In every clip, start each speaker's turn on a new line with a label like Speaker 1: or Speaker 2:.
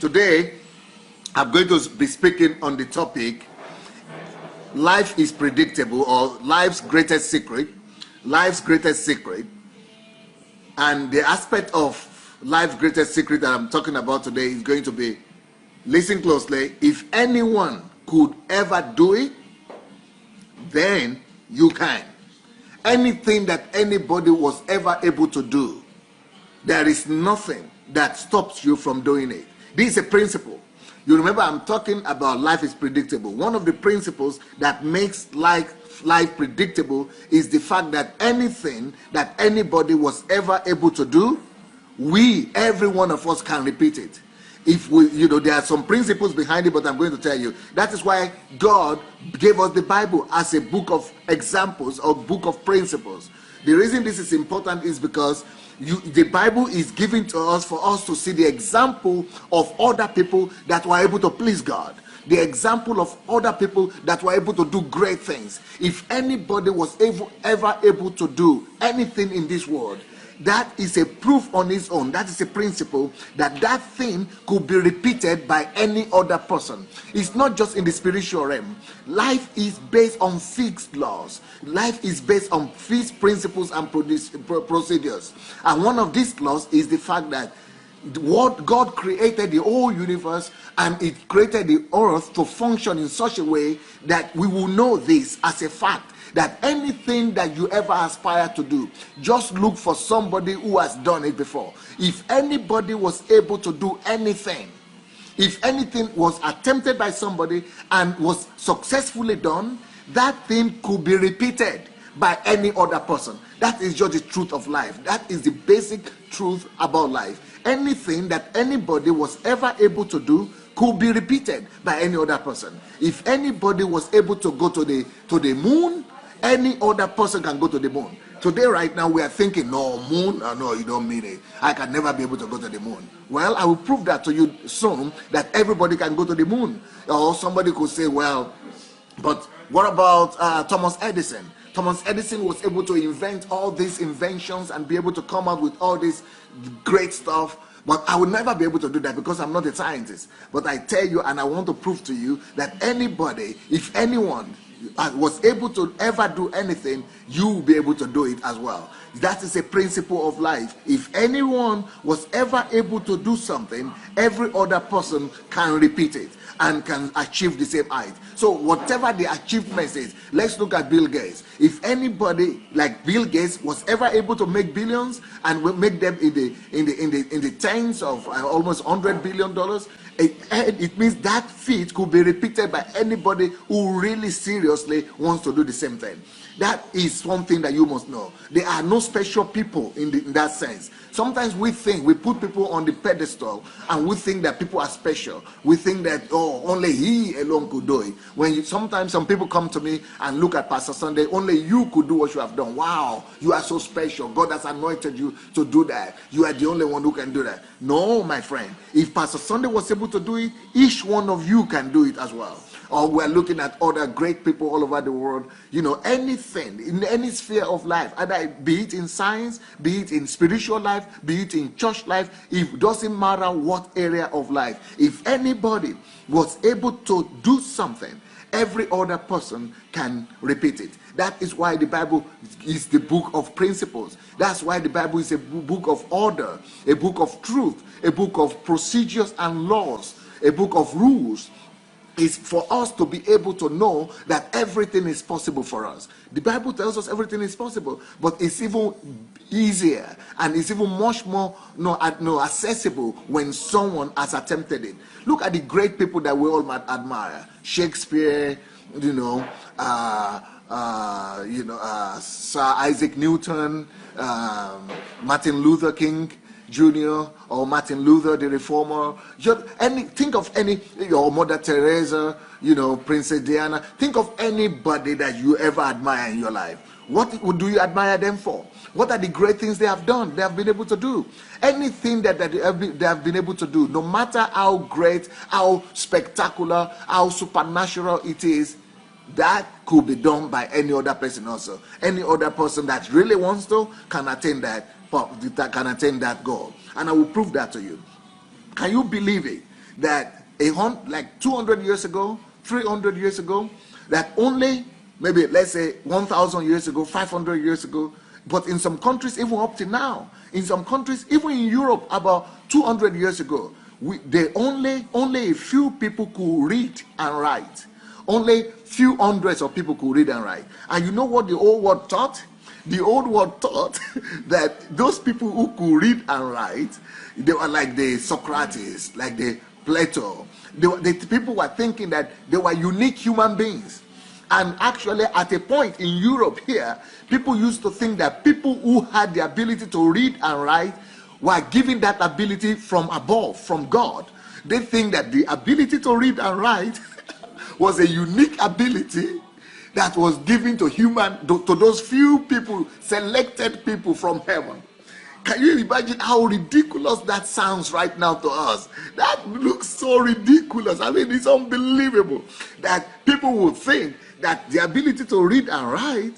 Speaker 1: Today, I'm going to be speaking on the topic, life is predictable, or life's greatest secret. Life's greatest secret. And the aspect of life's greatest secret that I'm talking about today is going to be, listen closely, if anyone could ever do it, then you can. Anything that anybody was ever able to do, there is nothing that stops you from doing it. This is a principle. You remember, I'm talking about life is predictable. One of the principles that makes life predictable is the fact that anything that anybody was ever able to do, every one of us can repeat it. If we, there are some principles behind it, but I'm going to tell you. That is why God gave us the Bible as a book of examples or book of principles. The reason this is important is because the Bible is given to us for us to see the example of other people that were able to please God. The example of other people that were able to do great things. If anybody was ever able to do anything in this world, that is a proof on its own. That is a principle that thing could be repeated by any other person. It's not just in the spiritual realm. Life is based on fixed laws. Life is based on fixed principles and procedures. And one of these laws is the fact that God created the whole universe, and it created the earth to function in such a way that we will know this as a fact, that anything that you ever aspire to do, just look for somebody who has done it before. If anybody was able to do anything, if anything was attempted by somebody and was successfully done, that thing could be repeated by any other person. That is just the truth of life. That is the basic truth about life. Anything that anybody was ever able to do could be repeated by any other person. If anybody was able to go to the moon, any other person can go to the moon. Today, right now, we are thinking, no, moon, no, you don't mean it. I can never be able to go to the moon. Well, I will prove that to you soon, that everybody can go to the moon. Or somebody could say, well, but what about Thomas Edison? Thomas Edison was able to invent all these inventions and be able to come out with all this great stuff. But I will never be able to do that because I'm not a scientist. But I tell you, and I want to prove to you, that anybody, if anyone was able to ever do anything, you will be able to do it as well. That is a principle of life. If anyone was ever able to do something, every other person can repeat it and can achieve the same height. So whatever the achievement is, let's look at Bill Gates. If anybody like Bill Gates was ever able to make billions and will make them in the tens of almost $100 billion, it means that feat could be repeated by anybody who really seriously wants to do the same thing. That is one thing that you must know. There are no special people in that sense. Sometimes we put people on the pedestal and we think that people are special. We think that, only he alone could do it. Sometimes some people come to me and look at Pastor Sunday, only you could do what you have done. Wow, you are so special. God has anointed you to do that. You are the only one who can do that. No, my friend. If Pastor Sunday was able to do it, each one of you can do it as well. Or we're looking at other great people all over the world. Anything in any sphere of life, either be it in science, be it in spiritual life, be it in church life, it doesn't matter what area of life. If anybody was able to do something, every other person can repeat it. That is why the Bible is the book of principles. That's why the Bible is a book of order, a book of truth, a book of procedures and laws, a book of rules. Is for us to be able to know that everything is possible for us. The Bible tells us everything is possible, but it's even easier and it's even much more accessible when someone has attempted it. Look at the great people that we all admire. Shakespeare, Sir Isaac Newton, Martin Luther King Jr. or Martin Luther the Reformer. Think of any, or Mother Teresa, Princess Diana. Think of anybody that you ever admire in your life. What do you admire them for? What are the great things they have done, they have been able to do? Anything that they have been able to do, no matter how great, how spectacular, how supernatural it is, that could be done by any other person also. Any other person that really wants to can attain that goal. And I will prove that to you. Can you believe it? that like 200 years ago, 300 years ago, that only maybe let's say 1,000 years ago, 500 years ago, but in some countries even up to now, in some countries even in Europe about 200 years ago, only a few people could read and write. Only few hundreds of people could read and write. And you know what the old world taught? The old world taught that those people who could read and write, they were like the Socrates, like the Plato. The people were thinking that they were unique human beings. And actually, at a point in Europe here, people used to think that people who had the ability to read and write were given that ability from above, from God. They think that the ability to read and write was a unique ability that was given to to those few people, selected people from heaven. Can you imagine how ridiculous that sounds right now to us? That looks so ridiculous. I mean, it's unbelievable that people would think that the ability to read and write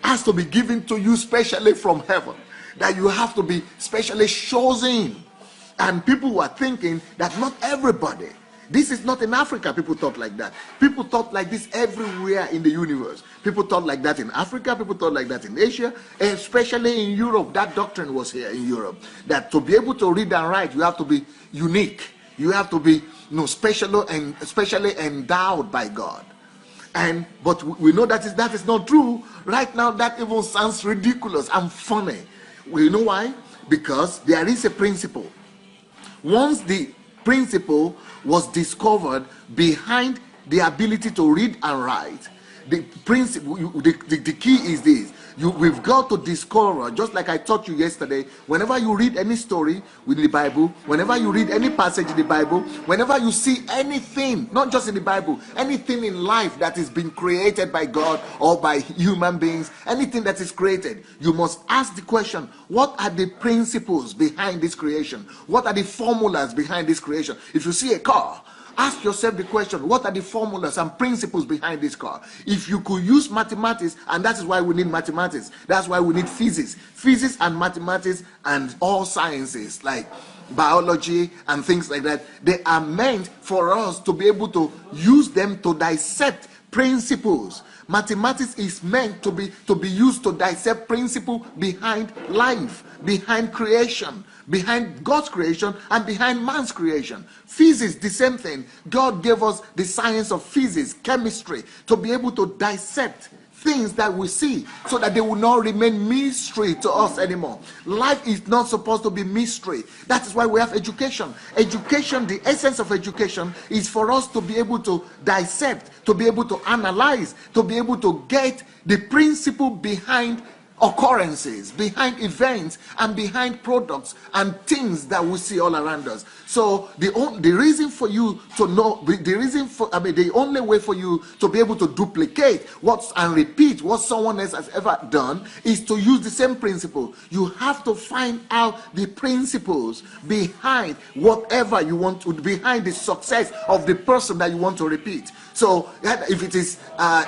Speaker 1: has to be given to you specially from heaven, that you have to be specially chosen. And people were thinking that not everybody. This is not in Africa. People thought like that. People thought like this everywhere in the universe. People thought like that in Africa. People thought like that in Asia, especially in Europe. That doctrine was here in Europe. That to be able to read and write, you have to be unique. You have to be special and especially endowed by God. But we know that is not true. Right now, that even sounds ridiculous and funny. Well, you know why? Because there is a principle. Once the principle was discovered behind the ability to read and write, the principle, the key is this. We've got to discover, just like I taught you yesterday, whenever you read any story in the Bible, whenever you read any passage in the Bible, whenever you see anything, not just in the Bible, anything in life that is being created by God or by human beings, anything that is created, you must ask the question, what are the principles behind this creation? What are the formulas behind this creation? If you see a car, ask yourself the question, what are the formulas and principles behind this car? If you could use mathematics, and that is why we need mathematics, that's why we need physics. Physics and mathematics and all sciences like biology and things like that, they are meant for us to be able to use them to dissect principles. Mathematics is meant to be used to dissect principle behind life, behind creation, behind God's creation and behind man's creation. Physics, the same thing. God gave us the science of physics, chemistry, to be able to dissect things that we see so that they will not remain mystery to us anymore. Life is not supposed to be mystery. That is why we have education. Education, the essence of education is for us to be able to dissect, to be able to analyze, to be able to get the principle behind occurrences, behind events, and behind products and things that we see all around us. So the reason for you to know, the only way for you to be able to duplicate and repeat what someone else has ever done is to use the same principle. You have to find out the principles behind whatever you want to, behind the success of the person that you want to repeat. So if it is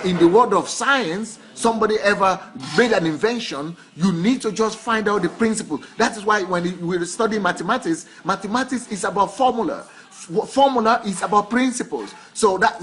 Speaker 1: in the world of science, somebody ever made an invention, you need to just find out the principle. That is why when we study mathematics, mathematics is about formula. Formula is about principles. So that,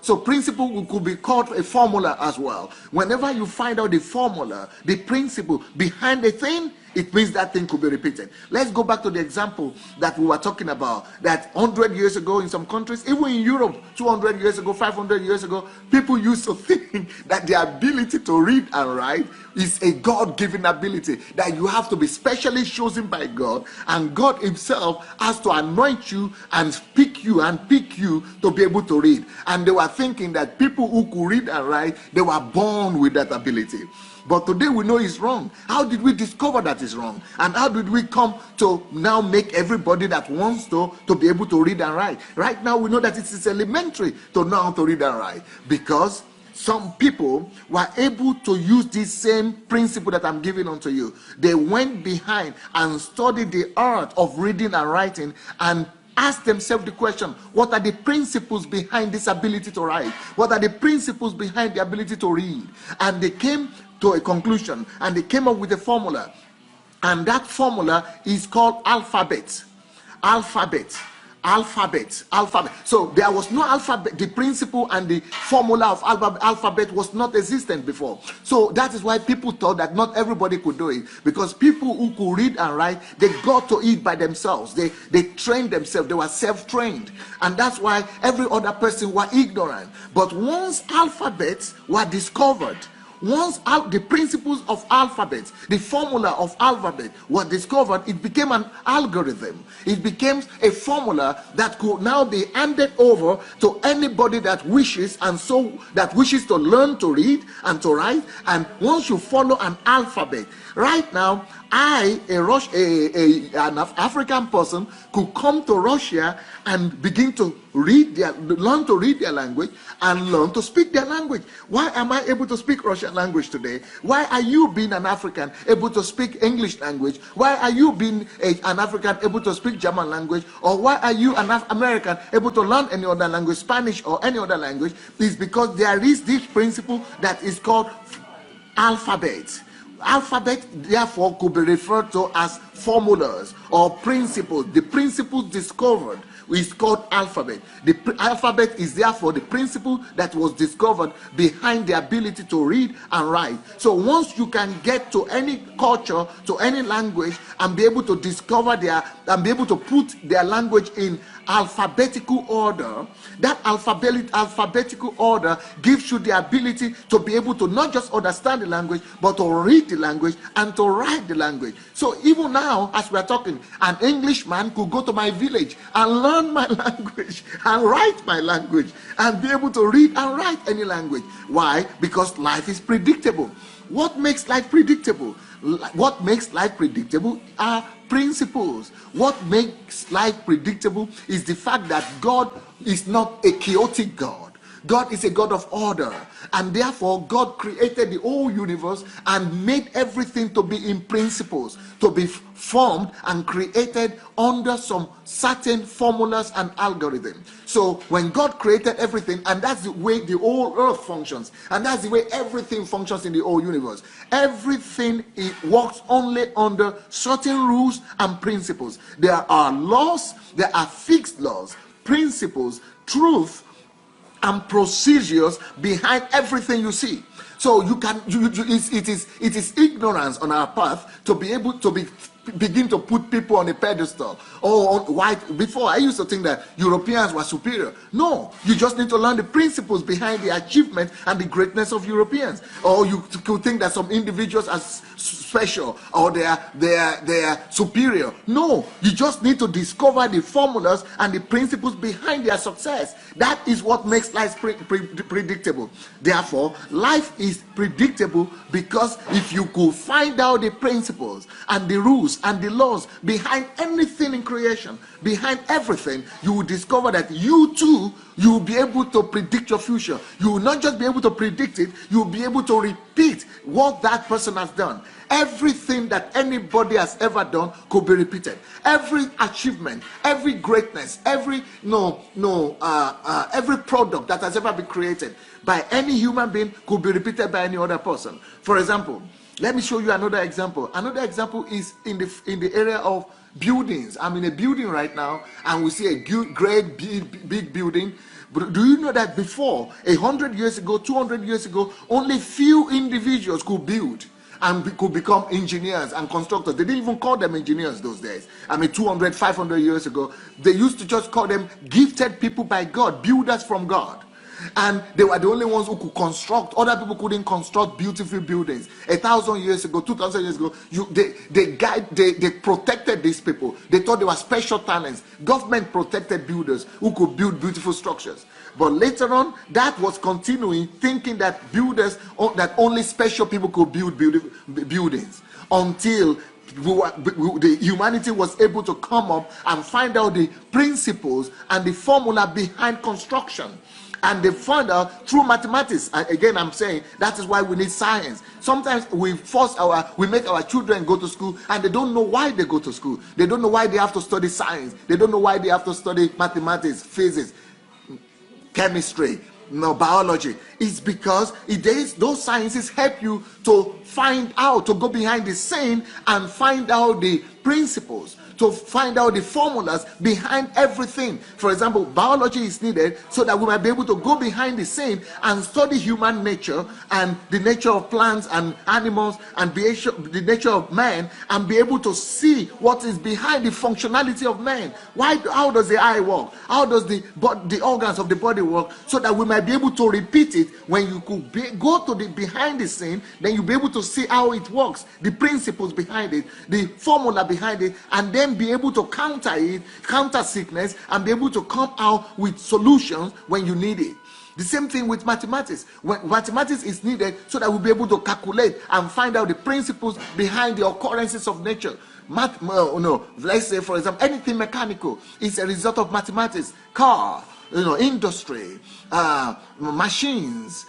Speaker 1: so principle could be called a formula as well. Whenever you find out the formula, the principle behind a thing, it means that thing could be repeated. Let's go back to the example that we were talking about, that 100 years ago in some countries, even in Europe, 200 years ago, 500 years ago, people used to think that the ability to read and write is a God-given ability, that you have to be specially chosen by God, and God himself has to anoint you and pick you to be able to read. And they were thinking that people who could read and write, they were born with that ability. But today we know it's wrong. How did we discover that it's wrong? And how did we come to now make everybody that wants to be able to read and write? Right now we know that it is elementary to know how to read and write, because some people were able to use this same principle that I'm giving unto you. They went behind and studied the art of reading and writing and ask themselves the question, what are the principles behind this ability to write? What are the principles behind the ability to read? And they came to a conclusion, and they came up with a formula, and that formula is called alphabet. alphabet. So there was no alphabet. The principle and the formula of alphabet was not existent before. So that is why people thought that not everybody could do it, because people who could read and write, they got to it by themselves. They trained themselves. They were self-trained, and that's why every other person were ignorant. But once alphabets were discovered, once the principles of alphabet, the formula of alphabet were discovered, it became an algorithm. It became a formula that could now be handed over to anybody that wishes, and so that wishes to learn to read and to write. And once you follow an alphabet, right now, an African person could come to Russia and begin to learn to read their language and learn to speak their language. Why am I able to speak Russian language today? Why are you, being an African, able to speak English language? Why are you, being an African, able to speak German language? Or why are you, an American, able to learn any other language, Spanish or any other language? It's because there is this principle that is called alphabet. Alphabet, therefore, could be referred to as formulas or principles. The principles discovered is called alphabet. The alphabet is therefore the principle that was discovered behind the ability to read and write. So once you can get to any culture, to any language, and be able to discover and be able to put their language in alphabetical order, that alphabetical order gives you the ability to be able to not just understand the language, but to read the language and to write the language. So even now, as we are talking, an Englishman could go to my village and learn my language and write my language and be able to read and write any language. Why? Because life is predictable. What makes life predictable? What makes life predictable are principles. What makes life predictable is the fact that God is not a chaotic God. God is a God of order, and therefore God created the whole universe and made everything to be in principles, to be formed and created under some certain formulas and algorithms. So when God created everything, and that's the way the whole earth functions, and that's the way everything functions in the whole universe, everything, it works only under certain rules and principles. There are laws, there are fixed laws, principles, truth, and procedures behind everything you see. So it is ignorance on our path to be able to begin to put people on a pedestal. Before I used to think that Europeans were superior. No, you just need to learn the principles behind the achievement and the greatness of Europeans. Or you could think that some individuals are special or they are superior. No, you just need to discover the formulas and the principles behind their success. That is what makes life predictable. Therefore, life is predictable because if you could find out the principles and the rules and the laws behind anything in creation, behind everything, you will discover that you too, you will be able to predict your future. You will not just be able to predict it, you will be able to repeat what that person has done. Everything that anybody has ever done could be repeated. Every achievement, every greatness, every product that has ever been created by any human being could be repeated by any other person. For example, let me show you another example. Another example is in the area of buildings. I'm in a building right now, and we see a great big building. But do you know that before, 100 years ago, 200 years ago, only few individuals could build and could become engineers and constructors? They didn't even call them engineers those days. 200, 500 years ago, they used to just call them gifted people by God, builders from God. And they were the only ones who could construct. Other people couldn't construct beautiful buildings. 1,000 years ago, 2,000 years ago, they protected these people. They thought they were special talents. Government protected builders who could build beautiful structures. But later on, that was continuing, thinking that that only special people could build buildings, until the humanity was able to come up and find out the principles and the formula behind construction. And they found out through mathematics. Again, I'm saying that is why we need science. Sometimes we make our children go to school, and they don't know why they go to school. They don't know why they have to study science. They don't know why they have to study mathematics, physics, chemistry, biology. It's because those sciences help you to find out, to go behind the scene and find out the principles, to find out the formulas behind everything. For example, biology is needed so that we might be able to go behind the scene and study human nature and the nature of plants and animals and the nature of man, and be able to see what is behind the functionality of man. How does the eye work? How does the organs of the body work? So that we might be able to repeat it. When you could go to the behind the scene, then you'll be able to see how it works, the principles behind it, the formula behind it, and then be able to counter sickness, and be able to come out with solutions when you need it. The same thing with mathematics. When mathematics is needed so that we'll be able to calculate and find out the principles behind the occurrences of nature. Let's say, for example, anything mechanical is a result of mathematics. Car, industry, machines,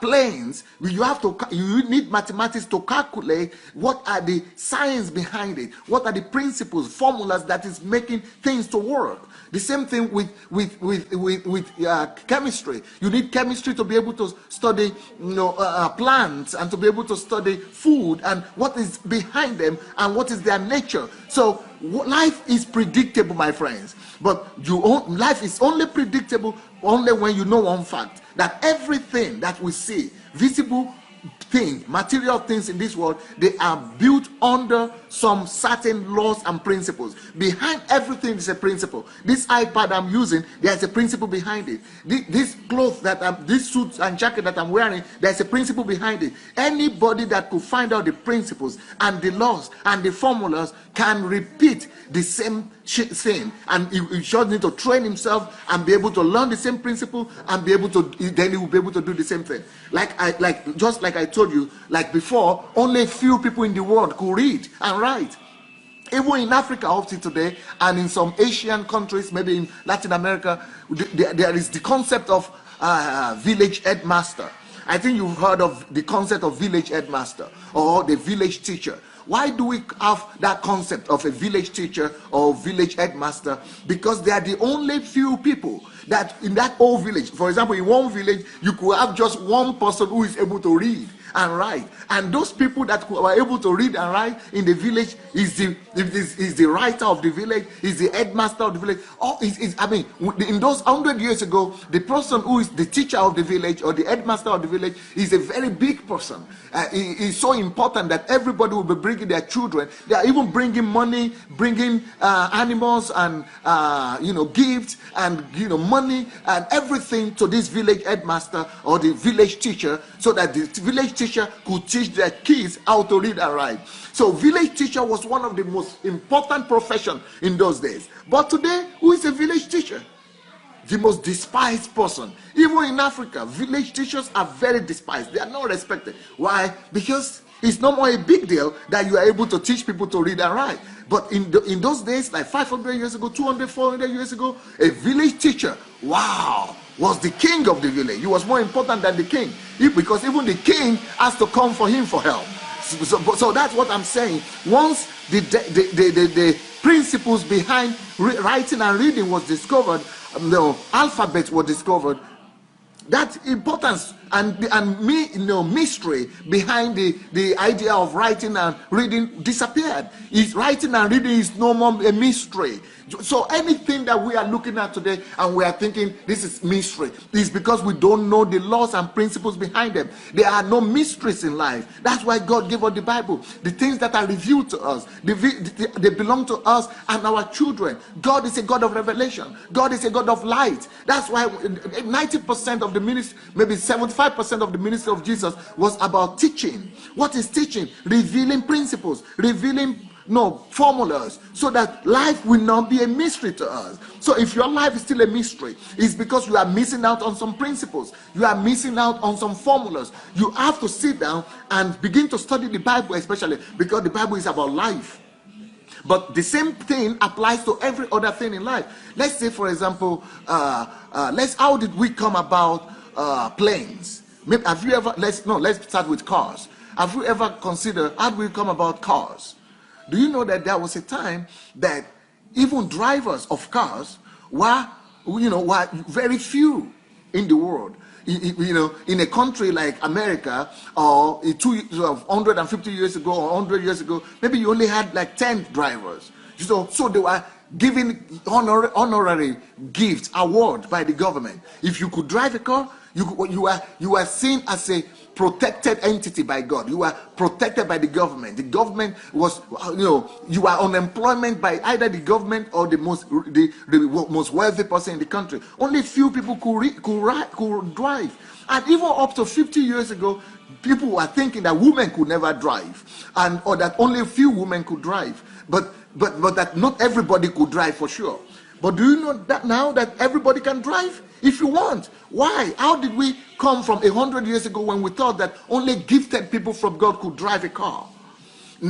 Speaker 1: planes. You need mathematics to calculate what are the science behind it, what are the principles, formulas that is making things to work. The same thing with chemistry. You need chemistry to be able to study plants, and to be able to study food and what is behind them and what is their nature. So life is predictable, my friends, but life is only predictable only when you know one fact, that everything that we see, visible things, material things in this world, they are built under some certain laws and principles. Behind everything is a principle. This iPad I'm using, there's a principle behind it. This clothes this suit and jacket that I'm wearing, there's a principle behind it. Anybody that could find out the principles and the laws and the formulas can repeat the same thing, and he just need to train himself and be able to learn the same principle, and then he will be able to do the same thing. Just like I told you, like before, only a few people in the world could read and write. Even in Africa up to today, and in some Asian countries, maybe in Latin America, there is the concept of village headmaster. I think you've heard of the concept of village headmaster or the village teacher. Why do we have that concept of a village teacher or village headmaster? Because they are the only few people that in that whole village. For example, in one village, you could have just one person who is able to read and write, and those people that are able to read and write in the village is the writer of the village, is the headmaster of the village. In those 100 years ago, the person who is the teacher of the village or the headmaster of the village is a very big person. He is so important that everybody will be bringing their children. They are even bringing money, bringing animals and gifts and money and everything to this village headmaster or the village teacher, so that the village teacher could teach their kids how to read and write. So village teacher was one of the most important professions in those days. But today, who is a village teacher? The most despised person. Even in Africa, village teachers are very despised. They are not respected. Why? Because it's no more a big deal that you are able to teach people to read and write. But in those days, like 500 years ago, 200, 400 years ago, a village teacher, was the king of the village. He was more important than the king, because even the king has to come for him for help. So that's what I'm saying. Once the principles behind writing and reading was discovered, the alphabet was discovered, that importance and mystery behind the idea of writing and reading disappeared. Writing and reading is no more a mystery. So anything that we are looking at today and we are thinking this is mystery, is because we don't know the laws and principles behind them. There are no mysteries in life. That's why God gave us the Bible. The things that are revealed to us, they belong to us and our children. God is a God of revelation. God is a God of light. That's why 90% of the ministry, maybe 75% of the ministry of Jesus was about teaching. What is teaching? Revealing principles, revealing formulas, so that life will not be a mystery to us. So if your life is still a mystery, it's because you are missing out on some principles. You are missing out on some formulas. You have to sit down and begin to study the Bible, especially because the Bible is about life. But the same thing applies to every other thing in life. Let's say, for example, how did we come about planes? Have you ever? Let's start with cars. Have you ever considered how do we come about cars? Do you know that there was a time that even drivers of cars were very few in the world? In a country like America, or 150 years ago or 100 years ago, maybe you only had like 10 drivers. So they were given honorary gifts, award by the government. If you could drive a car, you were seen as a protected entity by God. You were protected by the government. The government was, you were unemployment by either the government or the most wealthy person in the country. Only few people could drive. And even up to 50 years ago, people were thinking that women could never drive, or that only a few women could drive. But that not everybody could drive for sure. But do you know that now that everybody can drive if you want? Why? How did we come from 100 years ago when we thought that only gifted people from God could drive a car,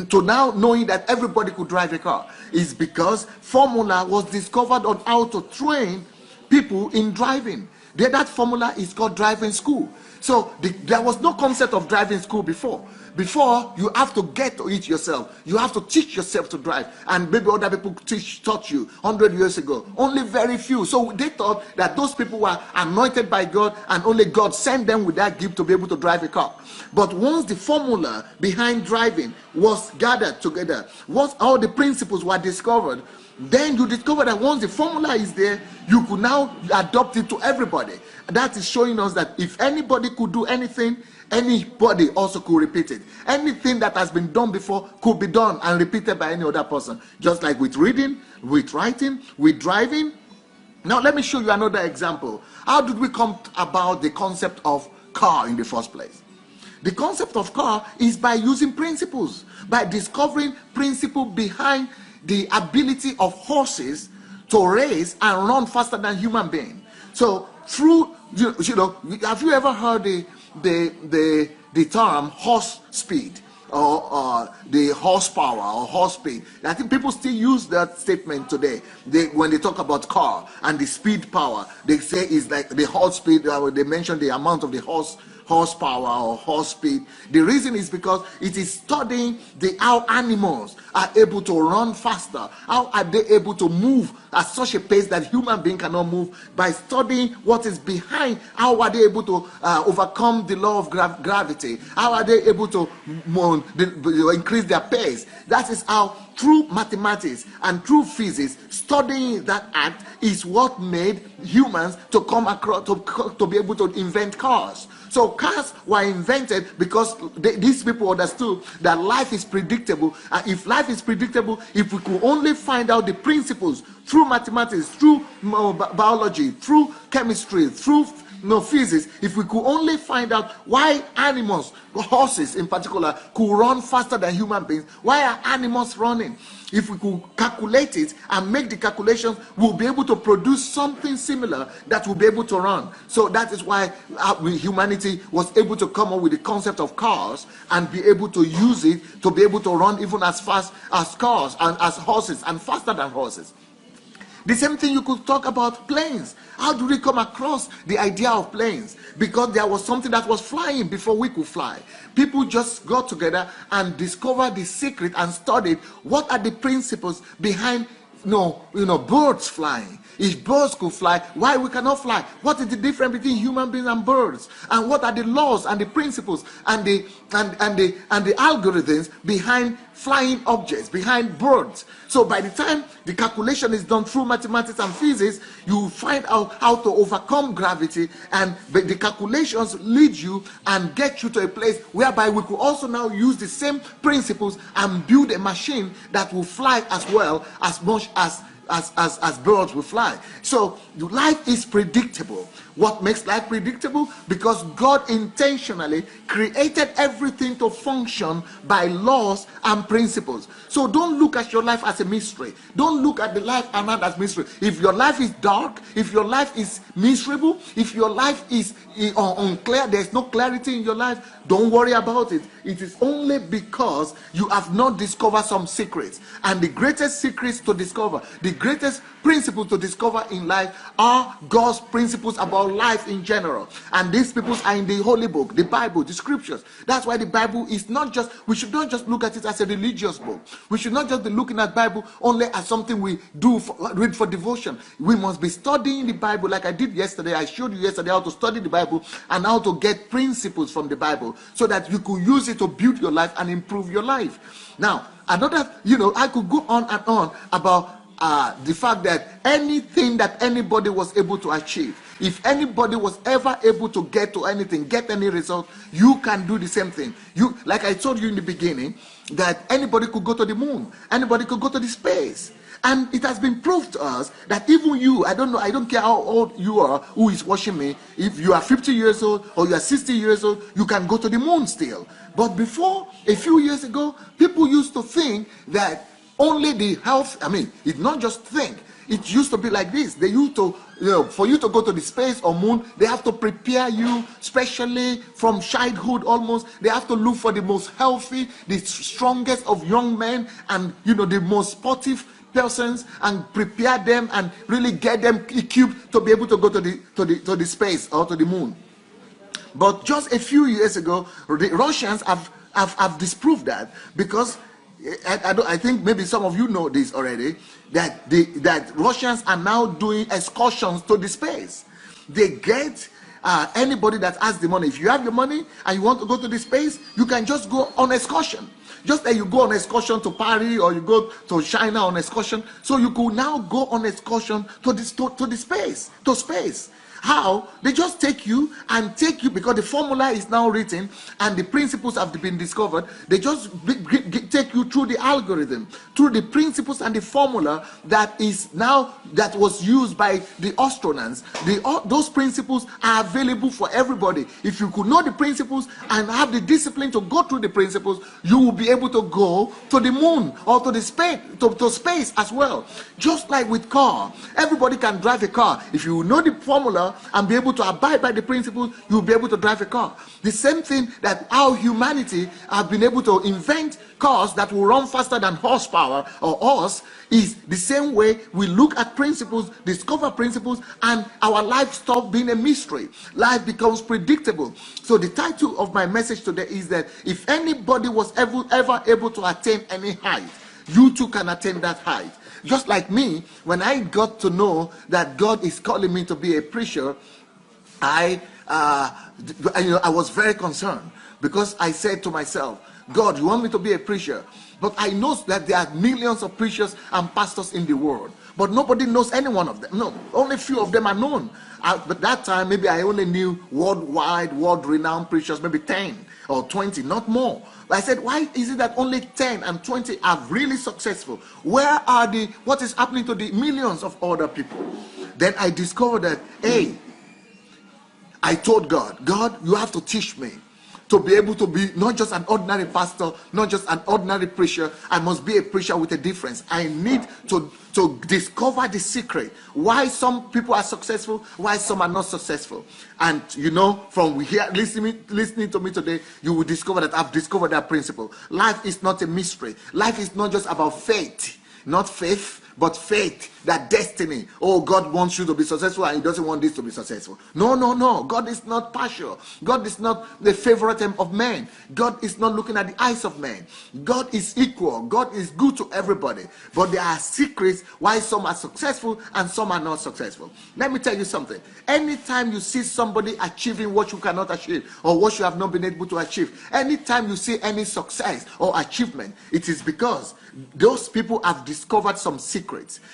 Speaker 1: to now knowing that everybody could drive a car? Is because formula was discovered on how to train people in driving. That formula is called driving school. So there was no concept of driving school before. Before, you have to get to it yourself. You have to teach yourself to drive. And maybe other people taught you 100 years ago. Only very few. So they thought that those people were anointed by God, and only God sent them with that gift to be able to drive a car. But once the formula behind driving was gathered together, once all the principles were discovered, then you discover that once the formula is there, you could now adopt it to everybody. That is showing us that if anybody could do anything, anybody also could repeat it. Anything that has been done before could be done and repeated by any other person. Just like with reading, with writing, with driving. Now let me show you another example. How did we come about the concept of car in the first place? The concept of car is by using principles, by discovering principle behind the ability of horses to race and run faster than human beings. So through, have you ever heard the term horse speed, or the horsepower or horse speed? I think people still use that statement today. When they talk about car and the speed power, they say it's like the horse speed. They mention the amount of the horsepower or horse speed. The reason is because it is studying how animals are able to run faster. How are they able to move at such a pace that human being cannot move? By studying what is behind, how are they able to overcome the law of gravity? How are they able to increase their pace? That is how, through mathematics and through physics, studying that act is what made humans to come across to be able to invent cars. So cars were invented because these people understood that life is predictable. And if life is predictable, if we could only find out the principles through mathematics, through biology, through chemistry, through physics, if we could only find out why animals, horses in particular, could run faster than human beings, why are animals running? If we could calculate it and make the calculations, we'll be able to produce something similar that will be able to run. So that is why humanity was able to come up with the concept of cars and be able to use it to be able to run even as fast as cars and as horses and faster than horses. The same thing you could talk about planes. How do we come across the idea of planes? Because there was something that was flying before we could fly. People just got together and discovered the secret and studied what are the principles behind birds flying. If birds could fly, why we cannot fly? What is the difference between human beings and birds? And what are the laws and the principles and the algorithms behind flying objects, behind birds? So by the time the calculation is done through mathematics and physics, you find out how to overcome gravity, and the calculations lead you and get you to a place whereby we could also now use the same principles and build a machine that will fly as well as much as birds will fly. So life is predictable. What makes life predictable? Because God intentionally created everything to function by laws and principles. So don't look at your life as a mystery. Don't look at the life around as mystery. If your life is dark, if your life is miserable, if your life is unclear, there's no clarity in your life, don't worry about it. It is only because you have not discovered some secrets. And the greatest secrets to discover, the greatest principles to discover in life are God's principles about life in general. And these principles are in the Holy Book, the Bible, the Scriptures. That's why the Bible is not just, we should not just look at it as a religious book. We should not just be looking at Bible only as something we do read for devotion. We must be studying the Bible like I did yesterday. I showed you yesterday how to study the Bible and how to get principles from the Bible so that you could use it to build your life and improve your life. Now, Another, I could go on and on about the fact that anything that anybody was able to achieve, if anybody was ever able to get to anything, get any result, you can do the same thing. Like I told you in the beginning, that anybody could go to the moon, anybody could go to the space. And it has been proved to us that even you, I don't care how old you are, who is watching me, if you are 50 years old or you are 60 years old, you can go to the moon still. But before, a few years ago, people used to think that only the health, it's not just think. It used to be like this. They used to, for you to go to the space or moon, they have to prepare you, especially from childhood almost. They have to look for the most healthy, the strongest of young men, and the most sportive persons, and prepare them and really get them equipped to be able to go to the space or to the moon. But just a few years ago, the Russians have disproved that, because I think maybe some of you know this already, that Russians are now doing excursions to the space. They get anybody that has the money. If you have your money and you want to go to the space, you can just go on excursion. Just like you go on excursion to Paris or you go to China on excursion, so you could now go on excursion to space. How? They just take you, because the formula is now written and the principles have been discovered. They just take you through the algorithm, through the principles and the formula that was used by the astronauts. Those principles are available for everybody. If you could know the principles and have the discipline to go through the principles, you will be able to go to the moon or to the space, to space as well. Just like with car, everybody can drive a car. If you know the formula and be able to abide by the principles, you'll be able to drive a car. The same thing that our humanity have been able to invent cars that will run faster than horsepower or us, is the same way we look at principles, discover principles, and our life stops being a mystery. Life becomes predictable. So the title of my message today is that if anybody was ever able to attain any height, you too can attain that height. Just like me, when I got to know that God is calling me to be a preacher, I was very concerned, because I said to myself, God, you want me to be a preacher, but I know that there are millions of preachers and pastors in the world, but nobody knows any one of them. No, only few of them are known. But that time, maybe I only knew worldwide, world-renowned preachers, maybe 10 or 20, not more. But I said, why is it that only 10 and 20 are really successful? What is happening to the millions of other people? Then I discovered that, I told God, you have to teach me to be able to be not just an ordinary pastor, not just an ordinary preacher. I must be a preacher with a difference. I need to discover the secret, why some people are successful, why some are not successful. And from here, listening to me today, you will discover that I've discovered that principle. Life is not a mystery. Life is not just about faith, not faith, but faith, that destiny. Oh, God wants you to be successful and he doesn't want this to be successful. No. God is not partial. God is not the favorite of man. God is not looking at the eyes of man. God is equal. God is good to everybody. But there are secrets why some are successful and some are not successful. Let me tell you something. Anytime you see somebody achieving what you cannot achieve or what you have not been able to achieve, anytime you see any success or achievement, it is because those people have discovered some secrets.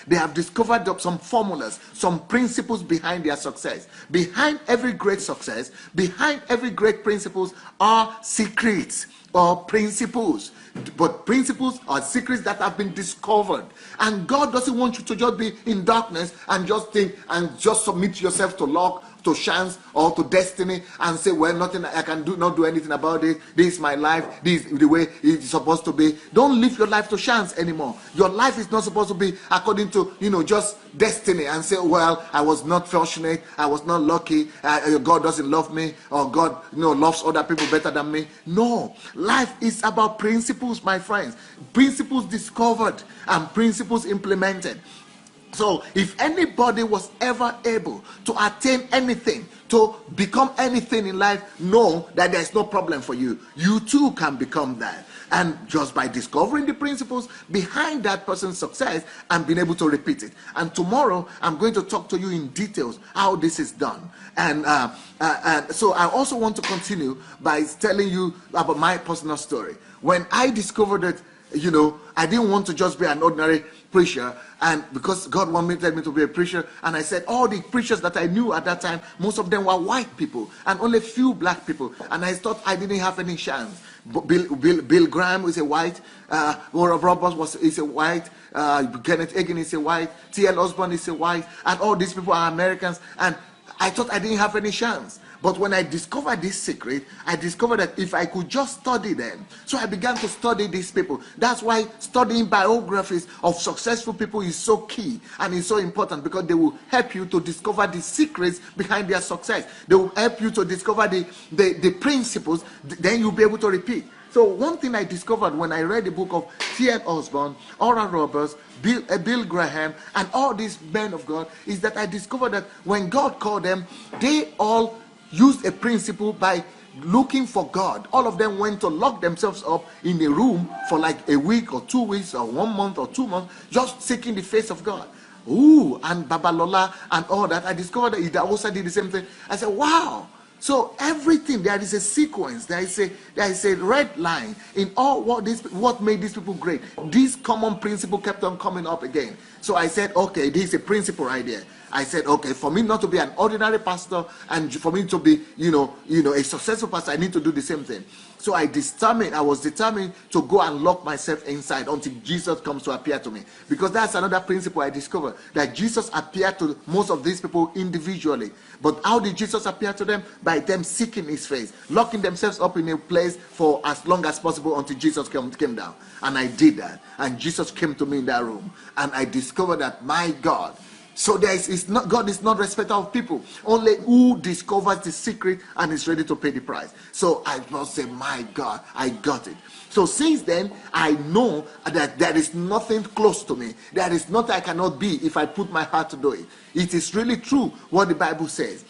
Speaker 1: They have discovered some formulas, some principles behind their success. Behind every great success, behind every great principles are secrets or principles. But principles are secrets that have been discovered. And God doesn't want you to just be in darkness and just think and just submit yourself to luck, to chance, or to destiny, and say, well, nothing I can do, not do anything about it. This is my life. This is the way it's supposed to be. Don't live your life to chance anymore. Your life is not supposed to be according to just destiny, and say, well, I was not fortunate, I was not lucky, God doesn't love me, or God loves other people better than me. No, life is about principles, my friends. Principles discovered and principles implemented. So if anybody was ever able to attain anything, to become anything in life, know that there's no problem for you. You too can become that. And just by discovering the principles behind that person's success and being able to repeat it. And tomorrow, I'm going to talk to you in details how this is done. And so I also want to continue by telling you about my personal story. When I discovered that I didn't want to just be an ordinary preacher, and because God wanted me to be a preacher, and I said all the preachers that I knew at that time, most of them were white people and only few black people, and I thought I didn't have any chance. Bill Graham is a white, Warren Roberts is a white, Kenneth Hagin is a white, T.L. Osborne is a white, and all these people are Americans, and I thought I didn't have any chance. But when I discovered this secret, I discovered that if I could just study them. So I began to study these people. That's why studying biographies of successful people is so key and is so important, because they will help you to discover the secrets behind their success. They will help you to discover the principles, then you'll be able to repeat. So one thing I discovered when I read the book of T.L. Osborne, Oral Roberts, Bill Graham, and all these men of God, is that I discovered that when God called them, they all used a principle by looking for God. All of them went to lock themselves up in a room for like a week or 2 weeks or 1 month or 2 months, just seeking the face of God. And Babalola and all that. I discovered that Ida also did the same thing. I said, wow. So everything, there is a sequence, there is a red line in all what made these people great. This common principle kept on coming up again. So I said, okay, this is a principle right there. I said, okay, for me not to be an ordinary pastor and for me to be, a successful pastor, I need to do the same thing. So I was determined to go and lock myself inside until Jesus comes to appear to me. Because that's another principle I discovered, that Jesus appeared to most of these people individually. But how did Jesus appear to them? By them seeking his face, locking themselves up in a place for as long as possible until Jesus came down. And I did that. And Jesus came to me in that room. And I discovered that, my God, so God is not respecter of people, only who discovers the secret and is ready to pay the price. So I must say, my God, I got it. So since then, I know that there is nothing close to me. There is nothing I cannot be if I put my heart to do it. It is really true what the Bible says,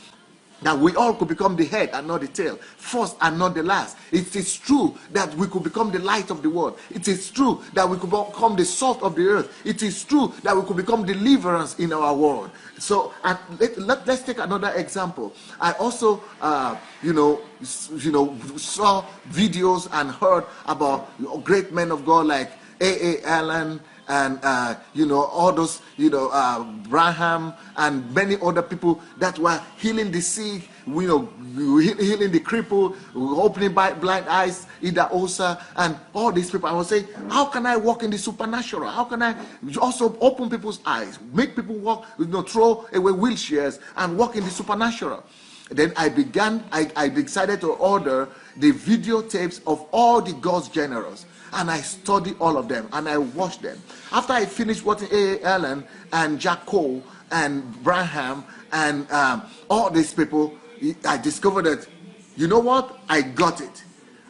Speaker 1: that we all could become the head and not the tail, first and not the last. It is true that we could become the light of the world. It is true that we could become the salt of the earth. It is true that we could become deliverance in our world. So let's take another example. I also, saw videos and heard about great men of God like A.A. Allen, and all those, Braham and many other people that were healing the sick, healing the cripple, opening blind eyes, Ida Osa, and all these people. I was saying, how can I walk in the supernatural? How can I also open people's eyes, make people walk, throw away wheelchairs and walk in the supernatural? Then I decided to order the videotapes of all the God's generals. And I studied all of them and I watched them. After I finished watching A.A. Allen and Jack Cole and Braham and all these people, I discovered that, you know what? I got it.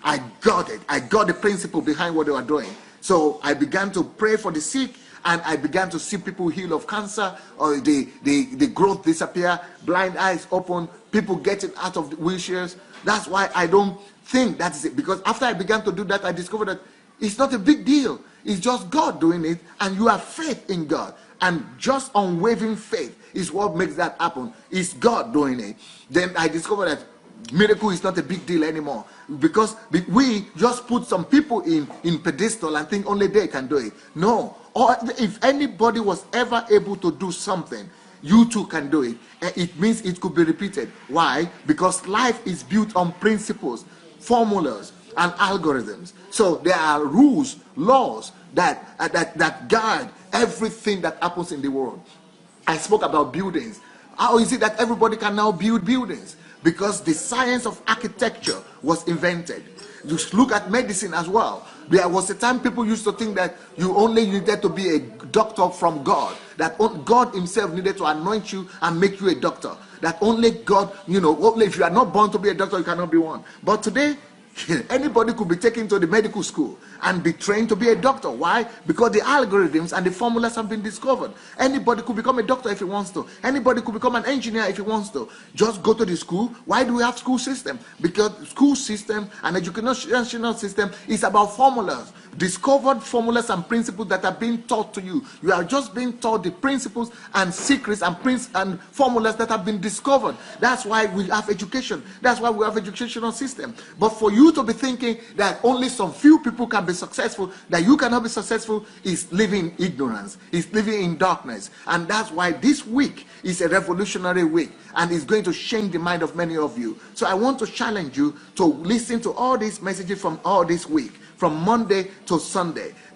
Speaker 1: I got the principle behind what they were doing. So I began to pray for the sick, and I began to see people heal of cancer, or the growth disappear, blind eyes open, people getting out of the wheelchairs. That's why I don't think that is it. Because after I began to do that, I discovered that it's not a big deal. It's just God doing it, and you have faith in God. And just unwavering faith is what makes that happen. It's God doing it. Then I discovered that miracle is not a big deal anymore, because we just put some people in pedestal and think only they can do it. No. Or if anybody was ever able to do something, you too can do it. It means it could be repeated. Why? Because life is built on principles, formulas, and algorithms. So there are rules, laws that guide everything that happens in the world. I spoke about buildings. How is it that everybody can now build buildings? Because the science of architecture was invented. Just look at medicine as well. There was a time people used to think that you only needed to be a doctor from God, that God himself needed to anoint you and make you a doctor, that only God, only if you are not born to be a doctor, you cannot be one. But today, anybody could be taken to the medical school and be trained to be a doctor. Why? Because the algorithms and the formulas have been discovered. Anybody could become a doctor if he wants to. Anybody could become an engineer if he wants to. Just go to the school. Why do we have school system? Because school system and educational system is about formulas. Discovered formulas and principles that are being taught to you. You are just being taught the principles and secrets and formulas that have been discovered. That's why we have education. That's why we have educational system. But for you you to be thinking that only some few people can be successful, that you cannot be successful, is living in ignorance, is living in darkness. And that's why this week is a revolutionary week, and it's going to change the mind of many of you. So I want to challenge you to listen to all these messages from all this week, from Monday to Sunday.